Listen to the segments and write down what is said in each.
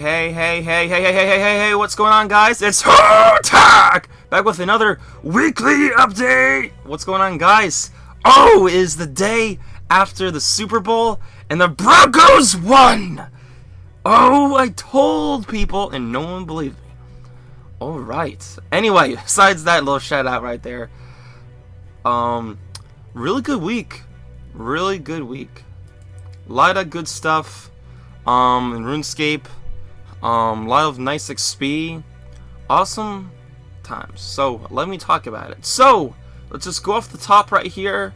Hey, what's going on, guys? It's Hotak! Back with another weekly update! What's going on, guys? Oh, it is the day after the Super Bowl, and the Broncos won! Oh, I told people, and no one believed me. Alright. Anyway, besides that little shout out right there, really good week. Really good week. A lot of good stuff, in RuneScape. A lot of nice XP, awesome times. So let me talk about it. So let's just go off the top right here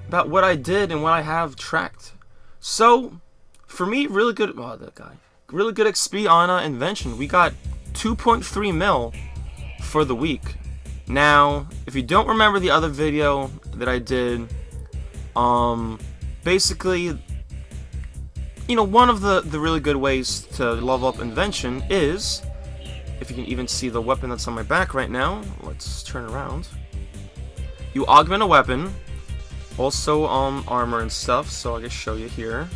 about what I did and what I have tracked. So for me, really good. Oh, that guy, really good XP on Invention. We got 2.3 mil for the week. Now, if you don't remember the other video that I did, basically, you know, one of the really good ways to level up Invention is, if you can even see the weapon that's on my back right now, let's turn around. You augment a weapon, also armor and stuff, so I'll just show you here.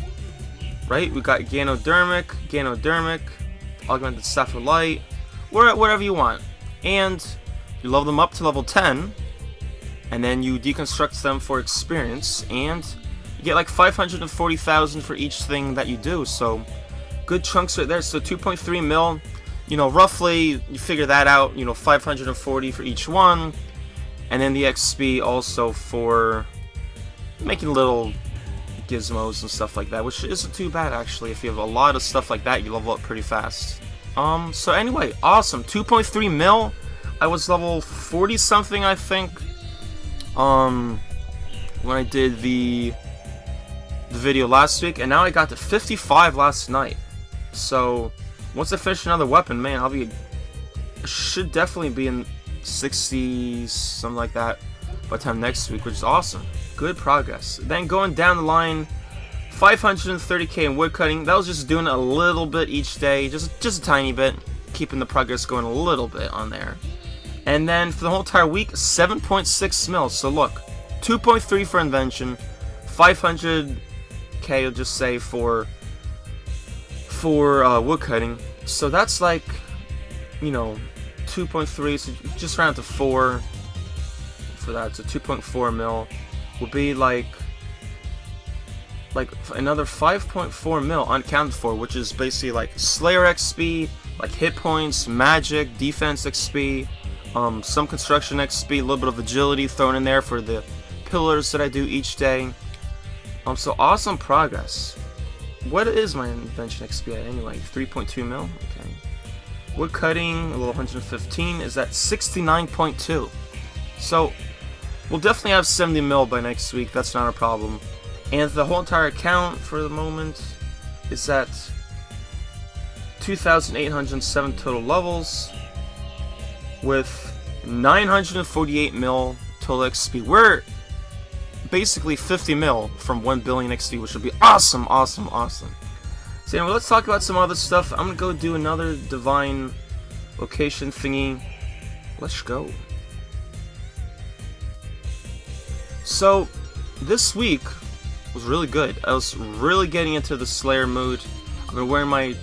Right, we got Ganodermic, Augmented Staff of Light, whatever you want. And you level them up to level 10, and then you deconstruct them for experience, and you get like 540,000 for each thing that you do, so good chunks right there. So 2.3 mil, you know, roughly, you figure that out, you know, 540 for each one, and then the XP also for making little gizmos and stuff like that, which isn't too bad actually. If you have a lot of stuff like that, you level up pretty fast. So anyway, awesome. 2.3 mil. I was level 40 something, I think, when I did the video last week, and now I got to 55 last night. So once I finish another weapon, man, should definitely be in 60s, something like that, by the time next week, which is awesome. Good progress. Then going down the line, 530k in woodcutting. That was just doing a little bit each day, just a tiny bit, keeping the progress going a little bit on there. And then for the whole entire week, 7.6 mil. So look, 2.3 for Invention, 500k, I'll just say, for woodcutting. So that's like, you know, 2.3, so just round to 4 for that. So 2.4 mil will be like another 5.4 mil unaccounted for, which is basically like Slayer XP, like hit points, magic, defense XP, some construction XP, a little bit of agility thrown in there for the pillars that I do each day. So awesome progress. What is my Invention XP at anyway? 3.2 mil? Okay. Wood cutting, a little 115, is at 69.2. So we'll definitely have 70 mil by next week, that's not a problem. And the whole entire account for the moment is at 2,807 total levels with 948 mil total XP. We're basically 50 mil from 1 billion XP, which would be awesome. So anyway, let's talk about some other stuff. I'm gonna go do another divine location thingy. Let's go. So this week was really good. I was really getting into the Slayer mood. I've been wearing my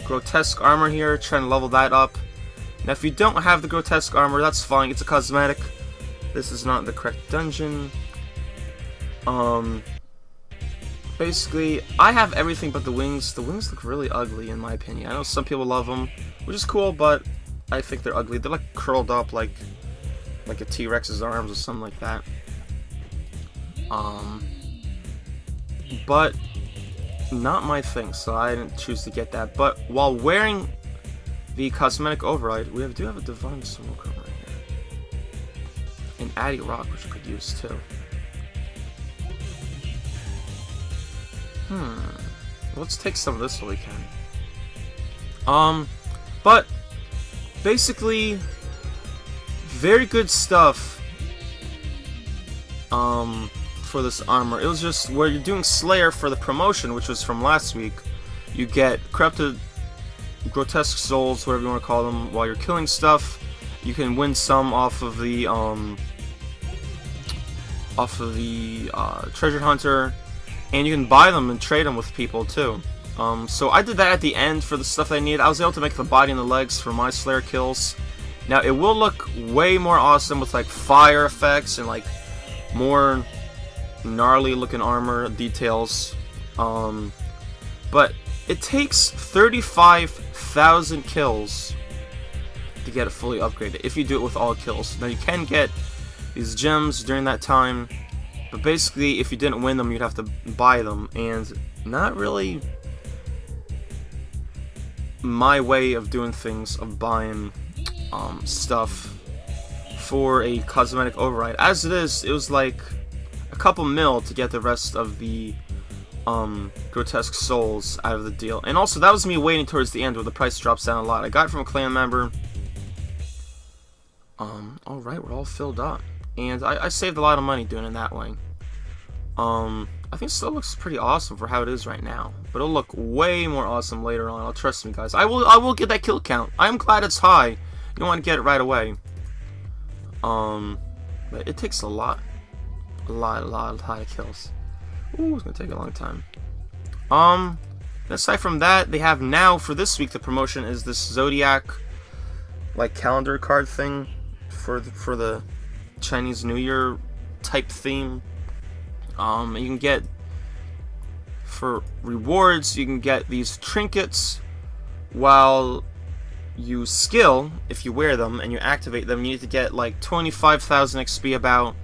grotesque armor here, trying to level that up. Now if you don't have the grotesque armor, that's fine, it's a cosmetic. This is not the correct dungeon. Basically, I have everything but the wings. The wings look really ugly in my opinion. I know some people love them, which is cool, but I think they're ugly. They're like curled up like a T-Rex's arms or something like that. But not my thing, so I didn't choose to get that. But while wearing the cosmetic override, we do have a divine smoke right here. An Addy Rock, which I could use too. Let's take some of this while we can. But basically, very good stuff for this armor. It was just where you're doing Slayer for the promotion, which was from last week. You get corrupted grotesque souls, whatever you want to call them, while you're killing stuff. You can win some off of the treasure hunter, and you can buy them and trade them with people too. So I did that at the end for the stuff I needed. I was able to make the body and the legs for my Slayer kills. Now it will look way more awesome with like fire effects and like more gnarly looking armor details. But it takes 35,000 kills to get it fully upgraded if you do it with all kills. Now you can get these gems during that time, but basically if you didn't win them you'd have to buy them, and not really my way of doing things, of buying stuff for a cosmetic override. As it is, it was like a couple mil to get the rest of the grotesque souls out of the deal. And also that was me waiting towards the end where the price drops down a lot. I got it from a clan member. Alright, we're all filled up. And I saved a lot of money doing it that way. I think it still looks pretty awesome for how it is right now. But it'll look way more awesome later on. Trust me, guys. I will get that kill count. I'm glad it's high. You don't want to get it right away. But it takes a lot of kills. Ooh, it's gonna take a long time. Aside from that, they have now for this week the promotion is this Zodiac like calendar card thing for the Chinese New Year type theme. You can get, for rewards, you can get these trinkets while you skill. If you wear them and you activate them, you need to get like 25,000 XP about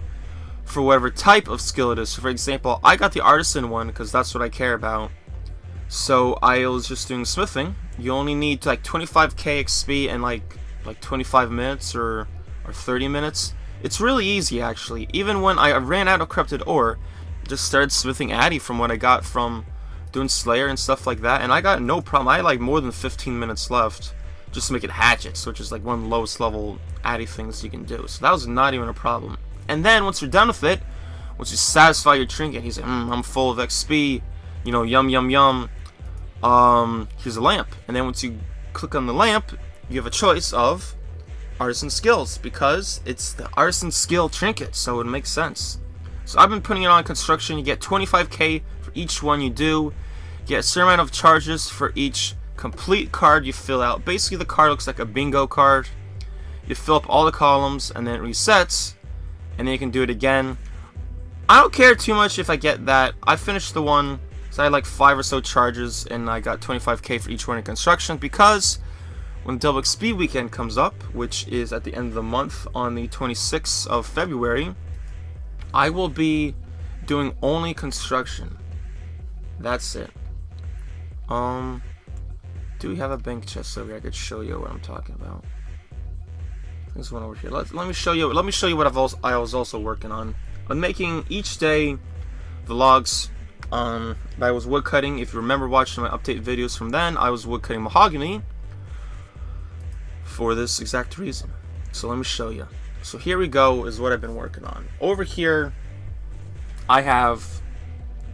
for whatever type of skill it is. So for example, I got the artisan one because that's what I care about. So I was just doing smithing. You only need like 25k XP in like 25 minutes or 30 minutes. It's really easy actually. Even when I ran out of corrupted ore, just started smithing Addy from what I got from doing Slayer and stuff like that, and I got no problem. I had like more than 15 minutes left just to make it hatchets, which is like one of the lowest level Addy things you can do. So that was not even a problem. And then once you're done with it, once you satisfy your trinket, he's like, I'm full of XP, you know, yum yum yum. Here's a lamp, and then once you click on the lamp, you have a choice of artisan skills because it's the artisan skill trinket, so it makes sense. So I've been putting it on construction. You get 25k for each one you do. You get a certain amount of charges for each complete card you fill out. Basically the card looks like a bingo card. You fill up all the columns and then it resets, and then you can do it again. I don't care too much if I get that. I finished the one, so I had like 5 or so charges and I got 25k for each one in construction, because when Double XP weekend comes up, which is at the end of the month on the 26th of February, I will be doing only construction. That's it. Do we have a bank chest over here? I could show you what I'm talking about. There's one over here. Let me show you. Let me show you what I was also working on. I'm making each day vlogs. I was woodcutting. If you remember watching my update videos from then, I was woodcutting mahogany for this exact reason. So let me show you. So here we go, is what I've been working on. Over here, I have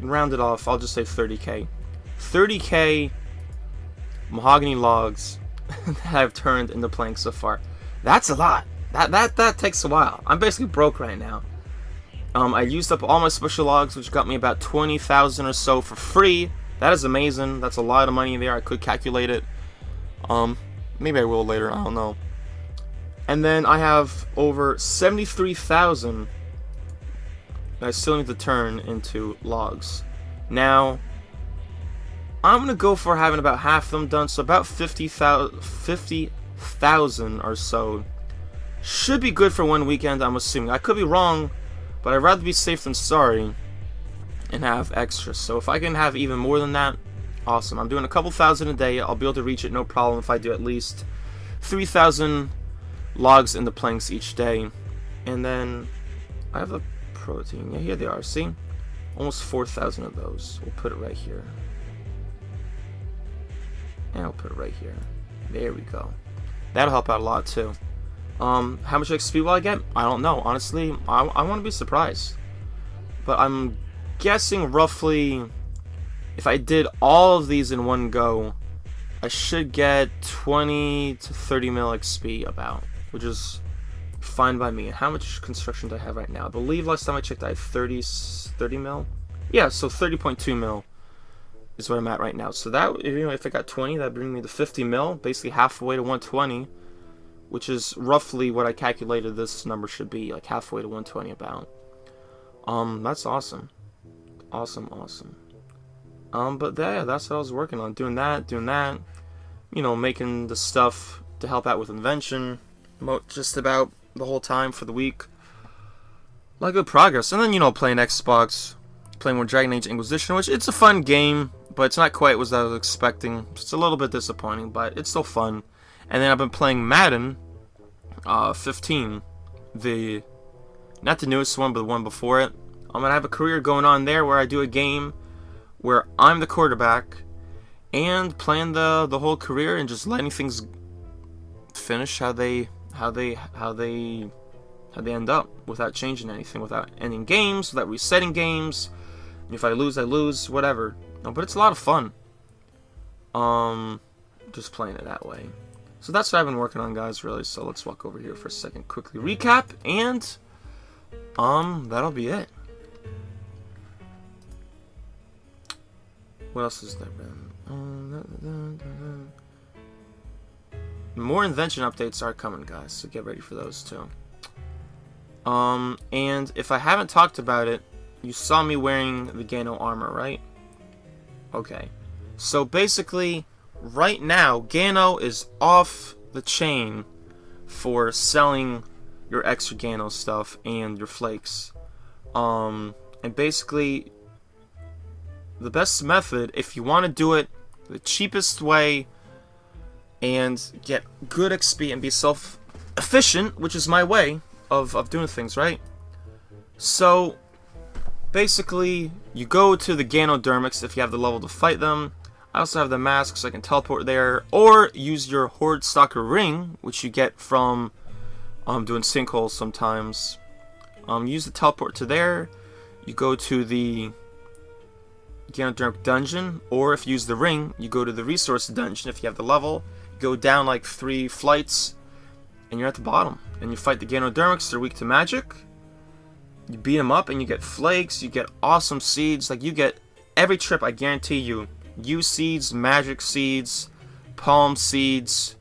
rounded off, I'll just say 30k. 30k mahogany logs that I've turned into planks so far. That's a lot. That takes a while. I'm basically broke right now. I used up all my special logs, which got me about 20,000 or so for free. That is amazing. That's a lot of money there. I could calculate it. Maybe I will later. I don't know. And then I have over 73,000 that I still need to turn into logs. Now, I'm going to go for having about half of them done, so about 50,000 or so should be good for one weekend, I'm assuming. I could be wrong, but I'd rather be safe than sorry and have extra. So if I can have even more than that, awesome. I'm doing a couple thousand a day. I'll be able to reach it no problem if I do at least 3,000 logs in the planks each day. And then I have a protein. Yeah, here they are. See? Almost 4,000 of those. We'll put it right here. And I'll put it right here. There we go. That'll help out a lot too. How much XP will I get? I don't know. Honestly, I want to be surprised. But I'm guessing roughly, if I did all of these in one go, I should get 20 to 30 mil XP about, which is fine by me. And how much construction do I have right now? I believe last time I checked I had 30 mil. Yeah, so 30.2 mil is where I'm at right now. So that, you know, if I got 20, that'd bring me to 50 mil, basically halfway to 120, which is roughly what I calculated this number should be, like halfway to 120 about. That's awesome. Awesome. But yeah, that's what I was working on. Doing that, you know, making the stuff to help out with Invention, just about the whole time for the week. A lot of good progress. And then, you know, playing Xbox, playing more Dragon Age Inquisition, which it's a fun game, but it's not quite what I was expecting. It's a little bit disappointing, but it's still fun. And then I've been playing Madden 15, not the newest one, but the one before it. I'm gonna have a career going on there where I do a game where I'm the quarterback and playing the whole career and just letting things finish how they end up without changing anything, without ending games, without resetting games. If I lose, I lose, whatever. No, but it's a lot of fun. Just playing it that way. So that's what I've been working on, guys, really. So let's walk over here for a second, quickly recap, and that'll be it. What else has there been? More Invention updates are coming, guys, so get ready for those too. And if I haven't talked about it, you saw me wearing the Gano armor, right? Okay. So basically, right now, Gano is off the chain for selling your extra Gano stuff and your flakes. And basically, the best method, if you want to do it the cheapest way and get good XP and be self-efficient, which is my way of doing things, right? So basically, you go to the Ganodermics if you have the level to fight them. I also have the mask, so I can teleport there, or use your Horde Stalker ring, which you get from doing sinkholes sometimes. Use the teleport to there. You go to the Ganodermic dungeon, or if you use the ring, you go to the resource dungeon if you have the level. You go down like 3 flights, and you're at the bottom. And you fight the Ganodermics. They're weak to magic. You beat them up, and you get flakes. You get awesome seeds. Like, you get every trip, I guarantee you. U-seeds, magic seeds, palm seeds,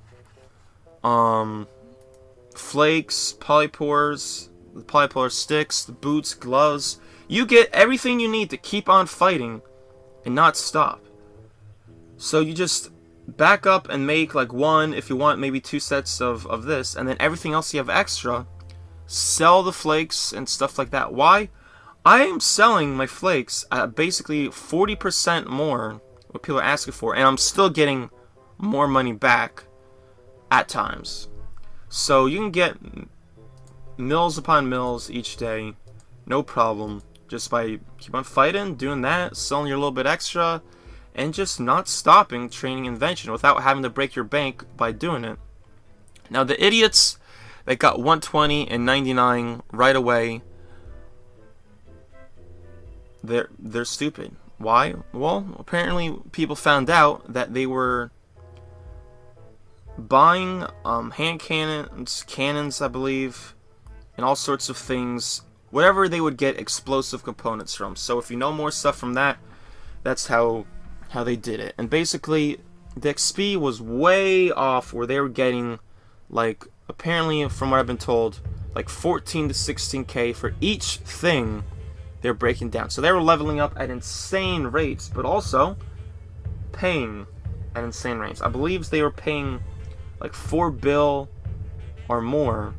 flakes, polypores, the polypore sticks, the boots, gloves. You get everything you need to keep on fighting and not stop. So you just back up and make like 1, if you want, maybe 2 sets of this, and then everything else you have extra, sell the flakes and stuff like that. Why? I am selling my flakes at basically 40% more what people are asking for, and I'm still getting more money back at times. So you can get mills upon mills each day, no problem, just by keep on fighting, doing that, selling your little bit extra, and just not stopping training Invention without having to break your bank by doing it. Now the idiots that got 120 and 99 right away, they're stupid. Why? Well, apparently people found out that they were buying hand cannons, I believe, and all sorts of things, wherever they would get explosive components from. So if you know more stuff from that, that's how they did it. And basically, the XP was way off, where they were getting, like, apparently, from what I've been told, like 14 to 16k for each thing they're breaking down. So they were leveling up at insane rates, but also paying at insane rates. I believe they were paying like 4 bill or more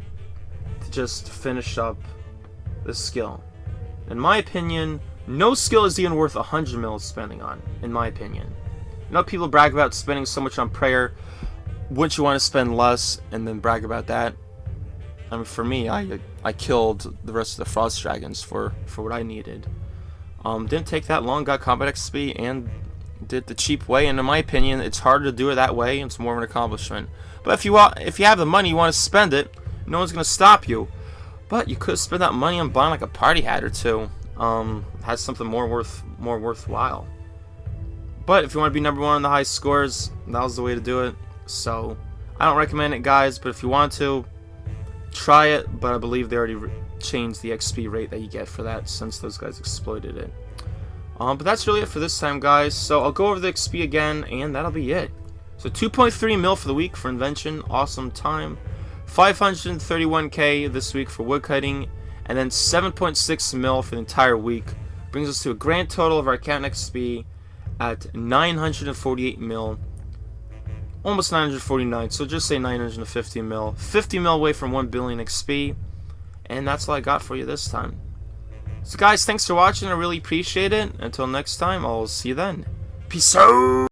to just finish up the skill. In my opinion, no skill is even worth 100 mil spending on, in my opinion. You know, people brag about spending so much on prayer. Wouldn't you want to spend less and then brag about that? I mean, for me, I killed the rest of the Frost Dragons for what I needed. Didn't take that long, got combat XP, and did the cheap way. And in my opinion, it's harder to do it that way. It's more of an accomplishment. But if you have the money, you want to spend it, no one's gonna stop you. But you could spend that money on buying like a party hat or two. Has something more worthwhile. But if you want to be number 1 on the high scores, that was the way to do it. So I don't recommend it, guys. But if you want to, try it. But I believe they already changed the XP rate that you get for that, since those guys exploited it. But that's really it for this time, guys. So I'll go over the XP again, and that'll be it. So 2.3 mil for the week for Invention, awesome time. 531k this week for woodcutting, and then 7.6 mil for the entire week. Brings us to a grand total of our account XP at 948 mil. Almost 949, so just say 950 mil. 50 mil away from 1 billion XP. And that's all I got for you this time. So guys, thanks for watching. I really appreciate it. Until next time, I'll see you then. Peace out!